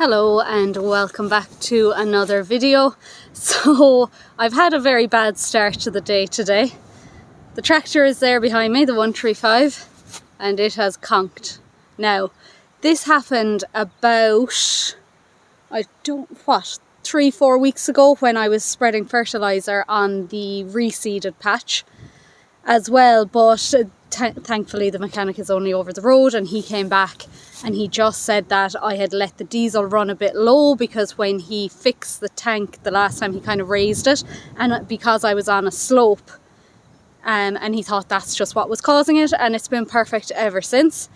Hello and welcome back to another video. So I've had a very bad start to the day today. The tractor is there behind me, the 135, and it has conked. Now this happened about 3-4 weeks ago when I was spreading fertilizer on the reseeded patch as well, but thankfully the mechanic is only over the road and he came back and he just said that I had let the diesel run a bit low because when he fixed the tank the last time he kind of raised it, and because I was on a slope, and he thought that's just what was causing it, and it's been perfect ever since.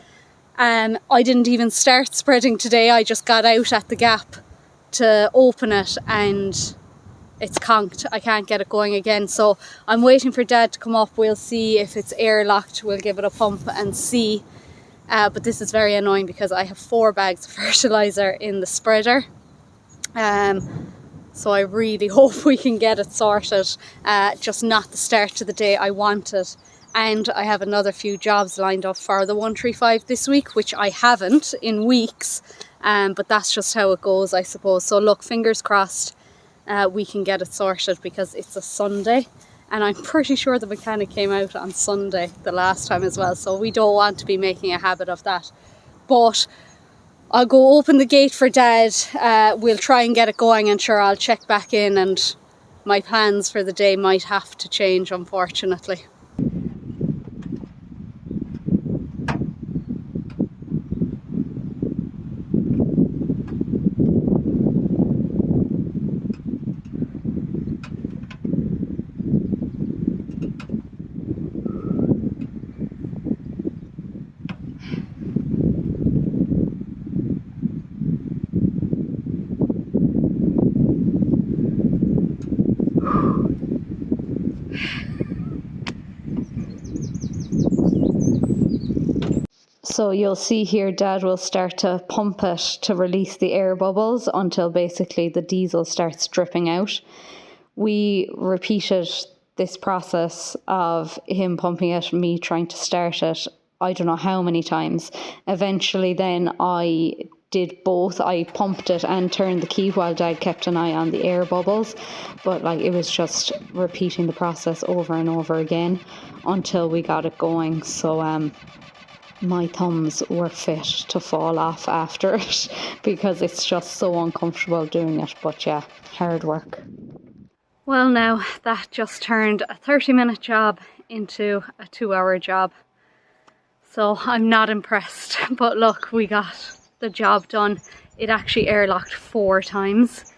I didn't even start spreading today, I just got out at the gap to open it and it's conked. I can't get it going again, so I'm waiting for Dad to come up. We'll see if it's airlocked, we'll give it a pump and see. But this is very annoying because I have 4 bags of fertilizer in the spreader, so I really hope we can get it sorted. Just not the start to the day I wanted, and I have another few jobs lined up for the 135 this week, which I haven't in weeks, but that's just how it goes, I suppose. So look, fingers crossed we can get it sorted because it's a Sunday. And I'm pretty sure the mechanic came out on Sunday the last time as well, so we don't want to be making a habit of that. But I'll go open the gate for Dad, we'll try and get it going, and sure, I'll check back in, and my plans for the day might have to change, unfortunately. So you'll see here Dad will start to pump it to release the air bubbles until basically the diesel starts dripping out. We repeated this process of him pumping it, me trying to start it, I don't know how many times. Eventually then I did both. I pumped it and turned the key while Dad kept an eye on the air bubbles, but like it was just repeating the process over and over again until we got it going. So my thumbs were fit to fall off after it because it's just so uncomfortable doing it, but yeah, hard work. Well, now that just turned a 30-minute job into a 2-hour job, so I'm not impressed. But look, we got the job done. It actually airlocked 4 times.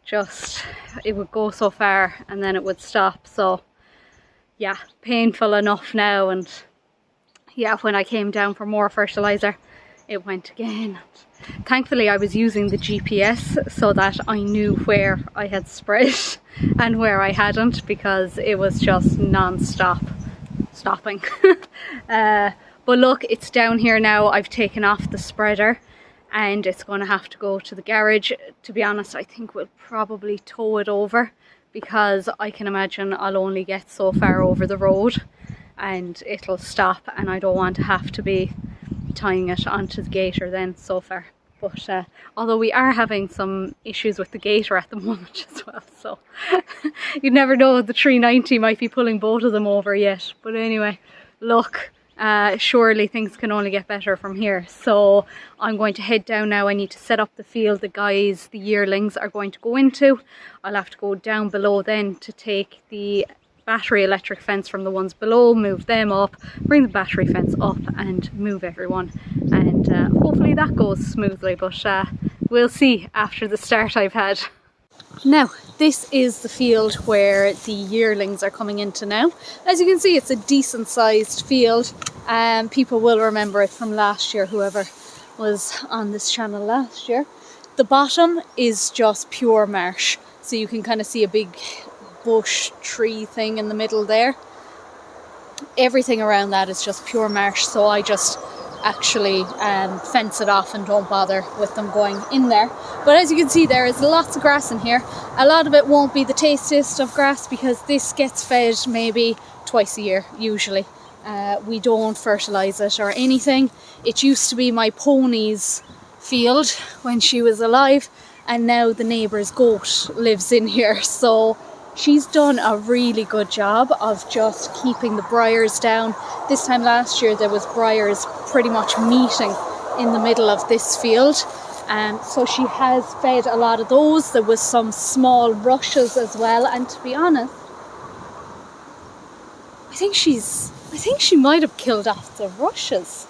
Just, it would go so far and then it would stop. So yeah, painful enough now. And yeah, when I came down for more fertilizer, it went again. Thankfully I was using the GPS so that I knew where I had spread and where I hadn't, because it was just non-stop stopping. But look, it's down here now. I've taken off the spreader and it's going to have to go to the garage. To be honest, I think we'll probably tow it over because I can imagine I'll only get so far over the road and it'll stop, and I don't want to have to be tying it onto the gator then so far. But although we are having some issues with the gator at the moment as well, so you never know, the 390 might be pulling both of them over yet. But anyway, look, surely things can only get better from here. So I'm going to head down now. I need to set up the field the guys, the yearlings, are going to go into. I'll have to go down below then to take the battery electric fence from the ones below, move them up, bring the battery fence up and move everyone, and hopefully that goes smoothly, but we'll see after the start I've had. Now this is the field where the yearlings are coming into now. As you can see, it's a decent sized field, and people will remember it from last year, whoever was on this channel last year. The bottom is just pure marsh, so you can kind of see a big bush tree thing in the middle there. Everything around that is just pure marsh, so I just actually fence it off and don't bother with them going in there. But as you can see, there is lots of grass in here. A lot of it won't be the tastiest of grass because this gets fed maybe twice a year usually. We don't fertilise it or anything. It used to be my ponies field when she was alive, and now the neighbour's goat lives in here. So she's done a really good job of just keeping the briars down. This time last year there was briars pretty much meeting in the middle of this field. So she has fed a lot of those. There was some small rushes as well, and to be honest, I think she might have killed off the rushes,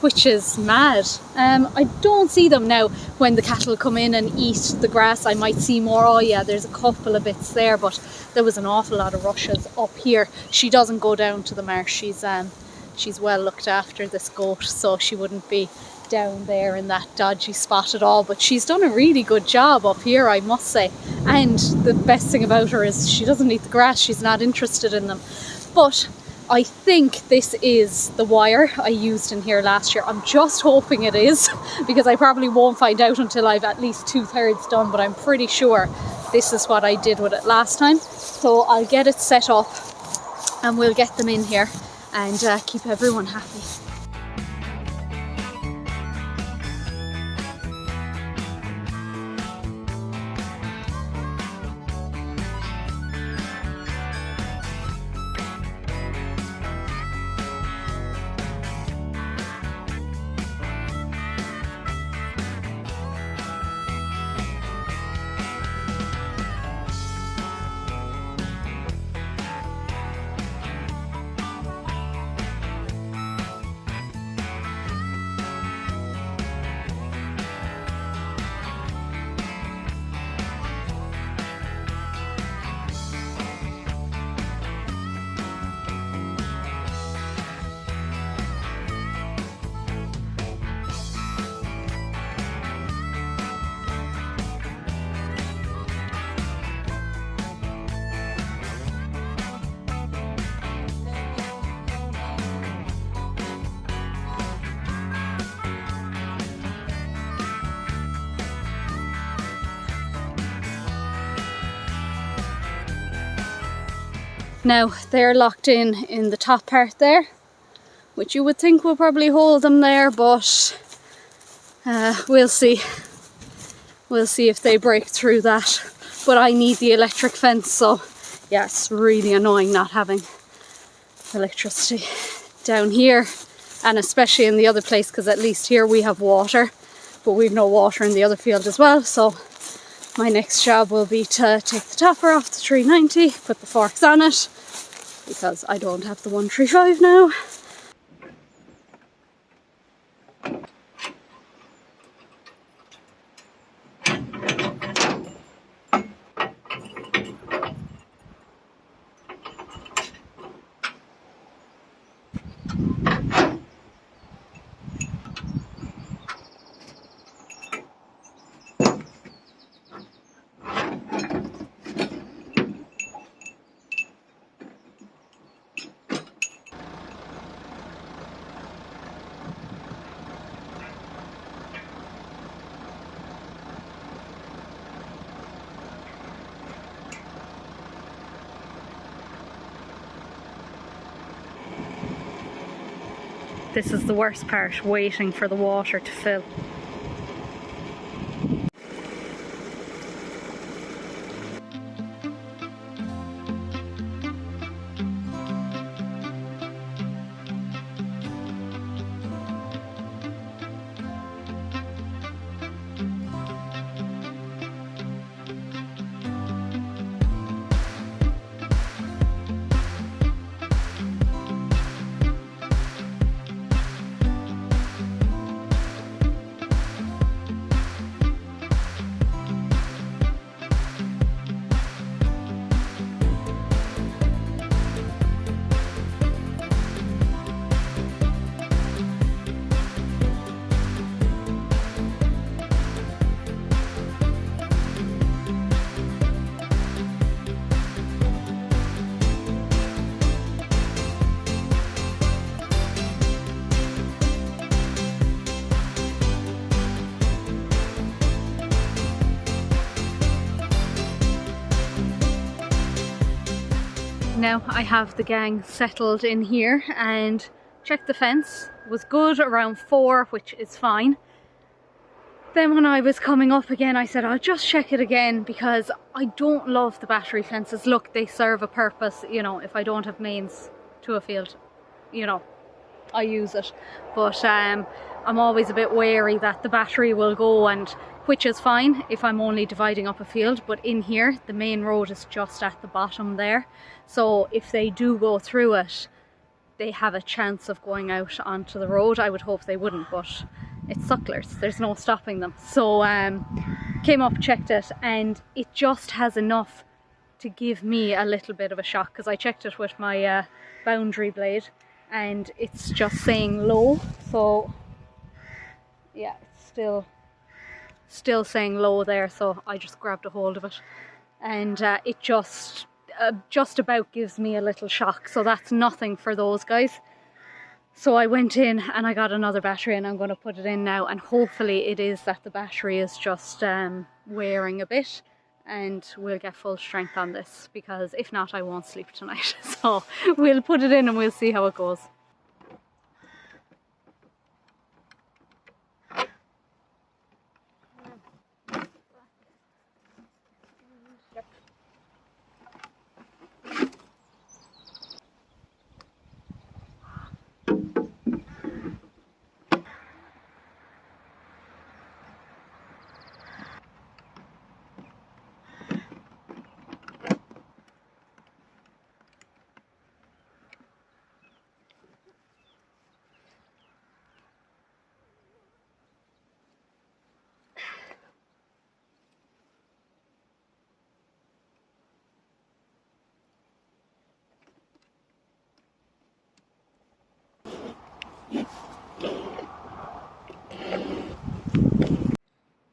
which is mad. I don't see them now when the cattle come in and eat the grass. I might see more. Oh yeah, there's a couple of bits there, but there was an awful lot of rushes up here. She doesn't go down to the marsh. She's well looked after, this goat, so she wouldn't be down there in that dodgy spot at all. But she's done a really good job up here, I must say. And the best thing about her is she doesn't eat the grass. She's not interested in them. But I think this is the wire I used in here last year. I'm just hoping it is, because I probably won't find out until I've at least 2/3 done, but I'm pretty sure this is what I did with it last time. So I'll get it set up and we'll get them in here and keep everyone happy. Now they're locked in the top part there, which you would think will probably hold them there, but we'll see. We'll see if they break through that. But I need the electric fence, so yeah, it's really annoying not having electricity down here, and especially in the other place, because at least here we have water, but we've no water in the other field as well. So my next job will be to take the topper off the 390, put the forks on it, because I don't have the 135 now. This is the worst part, waiting for the water to fill. Now I have the gang settled in here and checked the fence. It was good around 4, which is fine. Then when I was coming up again, I said I'll just check it again, because I don't love the battery fences. Look, they serve a purpose, you know, if I don't have mains to a field, you know, I use it. But I'm always a bit wary that the battery will go, and which is fine if I'm only dividing up a field, but in here the main road is just at the bottom there, so if they do go through it, they have a chance of going out onto the road. I would hope they wouldn't, but it's Sucklers, there's no stopping them. So came up, checked it, and it just has enough to give me a little bit of a shock, because I checked it with my boundary blade and it's just saying low. So yeah, it's still saying low there, so I just grabbed a hold of it, and it just about gives me a little shock. So that's nothing for those guys. So I went in and I got another battery, and I'm going to put it in now, and hopefully it is that the battery is just wearing a bit, and we'll get full strength on this, because if not I won't sleep tonight. So we'll put it in and we'll see how it goes.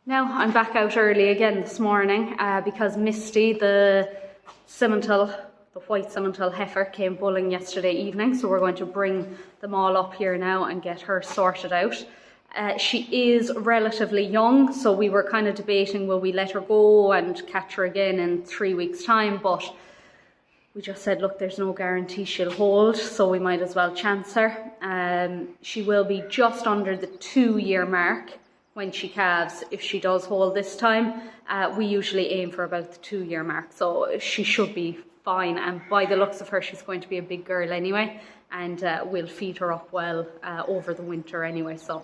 Now I'm back out early again this morning because Misty, the white Simmental heifer, came bulling yesterday evening, so we're going to bring them all up here now and get her sorted out. She is relatively young, so we were kind of debating, will we let her go and catch her again in 3 weeks' time, but we just said, look, there's no guarantee she'll hold, so we might as well chance her. She will be just under the 2-year mark when she calves, if she does hold this time. We usually aim for about the 2-year mark, so she should be fine, and by the looks of her she's going to be a big girl anyway, and we'll feed her up well over the winter anyway, so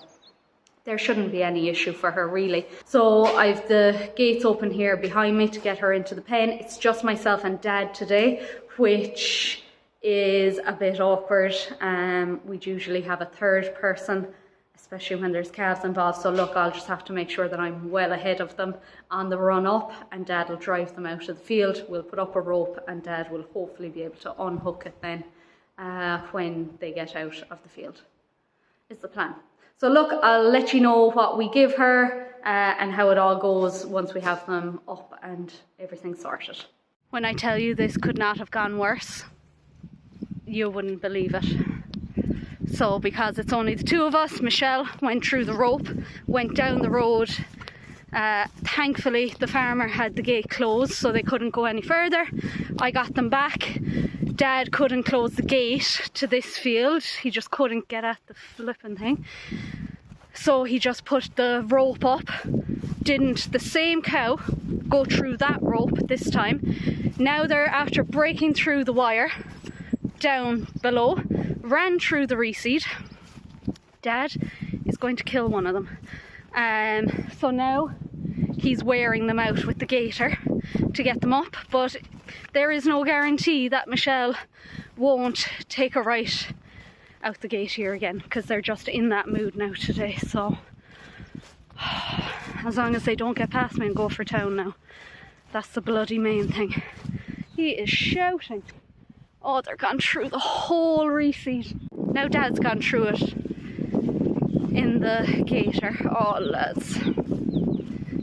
there shouldn't be any issue for her really. So I've the gates open here behind me to get her into the pen. It's just myself and Dad today, which is a bit awkward. We'd usually have a third person, especially when there's calves involved. So look, I'll just have to make sure that I'm well ahead of them on the run up, and Dad will drive them out of the field. We'll put up a rope and Dad will hopefully be able to unhook it then when they get out of the field, is the plan. So look, I'll let you know what we give her and how it all goes once we have them up and everything sorted. When I tell you this could not have gone worse, you wouldn't believe it. So because it's only the two of us, Michelle went through the rope, went down the road. Thankfully the farmer had the gate closed, so they couldn't go any further. I got them back. Dad couldn't close the gate to this field. He just couldn't get at the flipping thing. So he just put the rope up. Didn't the same cow go through that rope this time. Now they're after breaking through the wire down below, ran through the reseed. Dad is going to kill one of them. So now he's wearing them out with the gaiter to get them up, but there is no guarantee that Michelle won't take a right out the gate here again, because they're just in that mood now today. So as long as they don't get past me and go for town now, that's the bloody main thing. He is shouting. Oh, they're gone through the whole reseed. Now Dad's gone through it in the gaiter. Oh lads,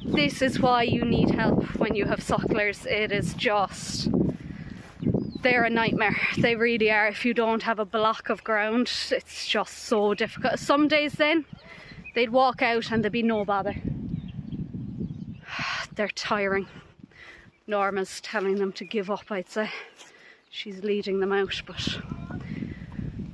this is why you need help when you have sucklers. It is just, they're a nightmare. They really are. If you don't have a block of ground, it's just so difficult. Some days then they'd walk out and there'd be no bother. They're tiring. Norma's telling them to give up, I'd say. She's leading them out, but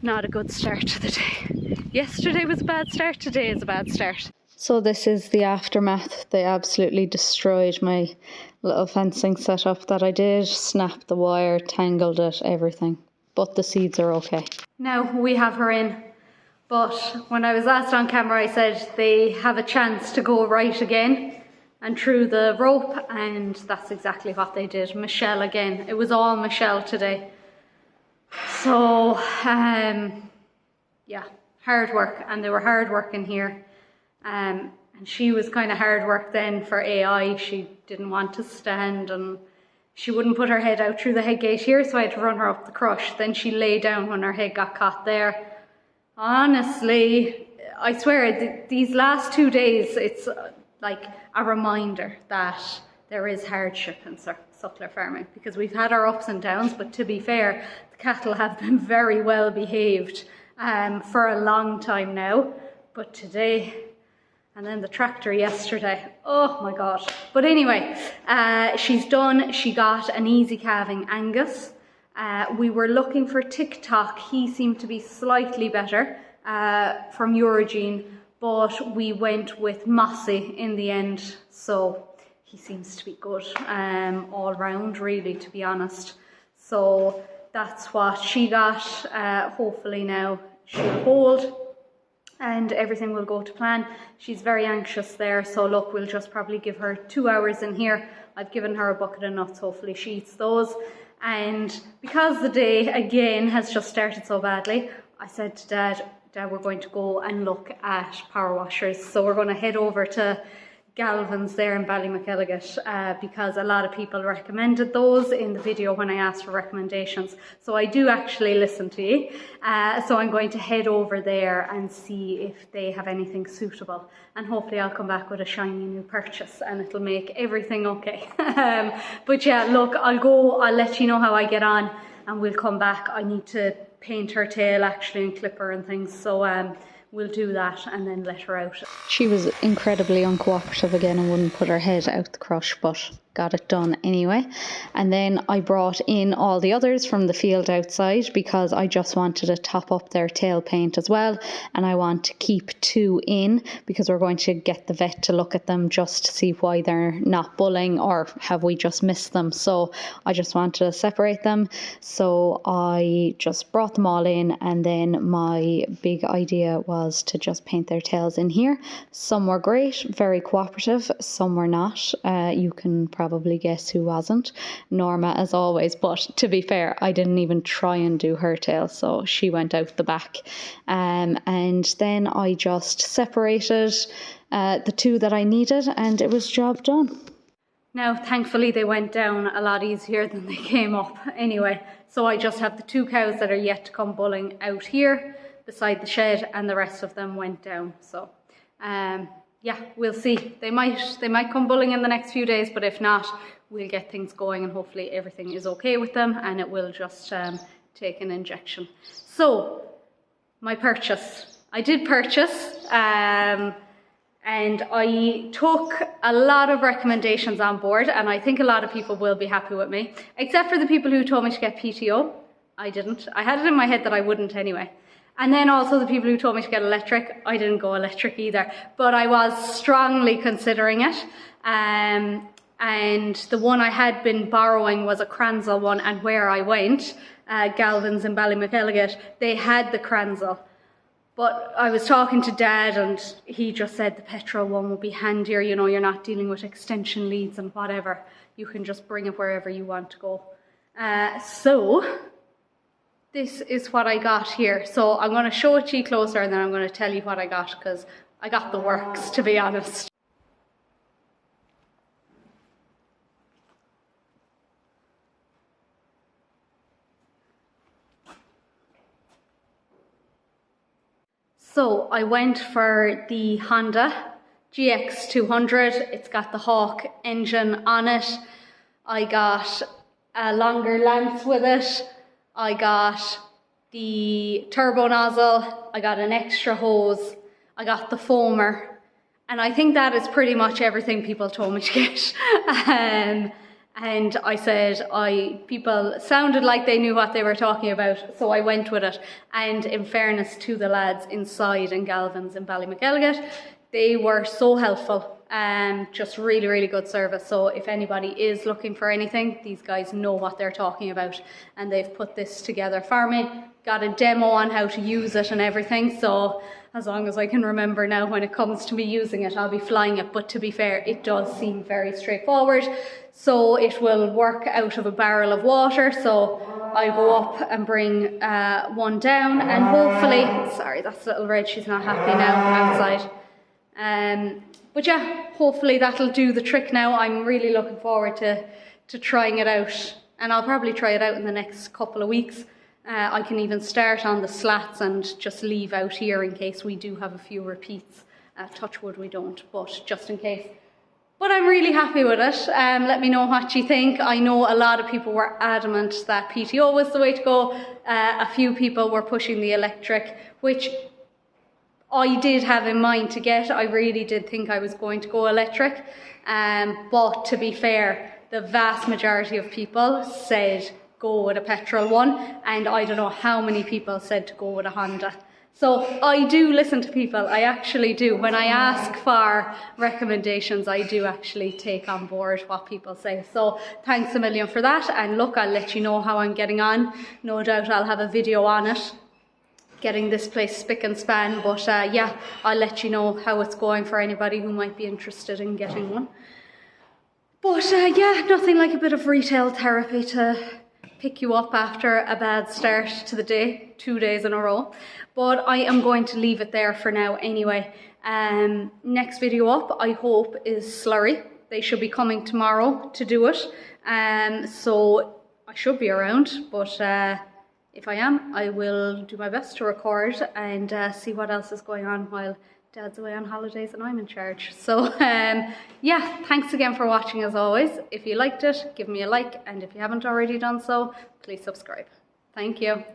not a good start to the day. Yesterday was a bad start, today is a bad start. So this is the aftermath. They absolutely destroyed my little fencing setup that I did. Snapped the wire, tangled it, everything. But the seeds are okay. Now we have her in. But when I was last on camera, I said they have a chance to go right again and through the rope, and that's exactly what they did. Michelle again. It was all Michelle today. So, yeah, hard work, and they were hard working here. And she was kind of hard work then for AI. She didn't want to stand and she wouldn't put her head out through the head gate here, so I had to run her up the crush. Then she lay down when her head got caught there. Honestly, I swear, these last 2 days, it's like a reminder that there is hardship in suckler farming, because we've had our ups and downs, but to be fair, the cattle have been very well behaved for a long time now. But today, and then the tractor yesterday, oh my God. But anyway, she's done. She got an easy calving Angus. We were looking for TikTok. He seemed to be slightly better from Eurogene, but we went with Mossy in the end. So he seems to be good all round, really, to be honest. So that's what she got. Hopefully now she'll hold and everything will go to plan. She's very anxious there, so look, we'll just probably give her 2 hours in here. I've given her a bucket of nuts, hopefully she eats those. And because the day again has just started so badly, I said to Dad, we're going to go and look at power washers. So we're going to head over to Galvin's there in Ballymacalligot because a lot of people recommended those in the video when I asked for recommendations. So I do actually listen to you. So I'm going to head over there and see if they have anything suitable. And hopefully I'll come back with a shiny new purchase and it'll make everything okay. But yeah, look, I'll let you know how I get on and we'll come back. I need to paint her tail actually and clip her and things. So we'll do that and then let her out. She was incredibly uncooperative again and wouldn't put her head out the crush, but got it done anyway. And then I brought in all the others from the field outside because I just wanted to top up their tail paint as well, and I want to keep 2 in because we're going to get the vet to look at them just to see why they're not bulling or have we just missed them. So I just wanted to separate them, so I just brought them all in, and then my big idea was to just paint their tails in here. Some were great, very cooperative, some were not. You can probably guess who wasn't. Norma, as always, but to be fair, I didn't even try and do her tail, so she went out the back. And then I just separated the 2 that I needed, and it was job done. Now, thankfully, they went down a lot easier than they came up anyway. So I just have the 2 cows that are yet to come bulling out here beside the shed, and the rest of them went down. So yeah, we'll see. They might come bulling in the next few days, but if not, we'll get things going and hopefully everything is okay with them and it will just take an injection. So my purchase. I did purchase and I took a lot of recommendations on board, and I think a lot of people will be happy with me, except for the people who told me to get PTO. I didn't. I had it in my head that I wouldn't anyway. And then also the people who told me to get electric, I didn't go electric either, but I was strongly considering it. And the one I had been borrowing was a Kranzel one, and where I went, Galvin's in Ballymacalligot, they had the Kranzel. But I was talking to Dad and he just said the petrol one would be handier, you know, you're not dealing with extension leads and whatever. You can just bring it wherever you want to go. So this is what I got here. So I'm going to show it to you closer and then I'm going to tell you what I got, because I got the works, to be honest. So I went for the Honda GX200. It's got the Hawk engine on it. I got a longer length with it. I got the turbo nozzle. I got an extra hose. I got the foamer. And I think that is pretty much everything people told me to get. And I said, people sounded like they knew what they were talking about, so I went with it. And in fairness to the lads inside in Galvin's in Ballymacalligot, They were so helpful. Just really, really good service. So if anybody is looking for anything, these guys know what they're talking about, and they've put this together for me. Got a demo on how to use it and everything. So as long as I can remember now when it comes to me using it, I'll be flying it. But to be fair, it does seem very straightforward. So it will work out of a barrel of water. So I go up and bring one down, and hopefully, sorry, that's little Red, she's not happy now outside. But yeah, hopefully that'll do the trick now. I'm really looking forward to trying it out, and I'll probably try it out in the next couple of weeks. I can even start on the slats and just leave out here in case we do have a few repeats. Touch wood we don't, but just in case. But I'm really happy with it. Let me know what you think. I know a lot of people were adamant that PTO was the way to go. A few people were pushing the electric, which I did have in mind to get. I really did think I was going to go electric. But to be fair, the vast majority of people said go with a petrol one. And I don't know how many people said to go with a Honda. So I do listen to people, I actually do. When I ask for recommendations, I do actually take on board what people say. So thanks a million for that. And look, I'll let you know how I'm getting on. No doubt I'll have a video on it, getting this place spick and span. But yeah, I'll let you know how it's going for anybody who might be interested in getting one. But yeah, nothing like a bit of retail therapy to pick you up after a bad start to the day, 2 days in a row. But I am going to leave it there for now anyway. Next video up, I hope, is slurry. They should be coming tomorrow to do it. So I should be around, but if I am, I will do my best to record and see what else is going on while Dad's away on holidays and I'm in charge. So yeah, thanks again for watching as always. If you liked it, give me a like, and if you haven't already done so, please subscribe. Thank you.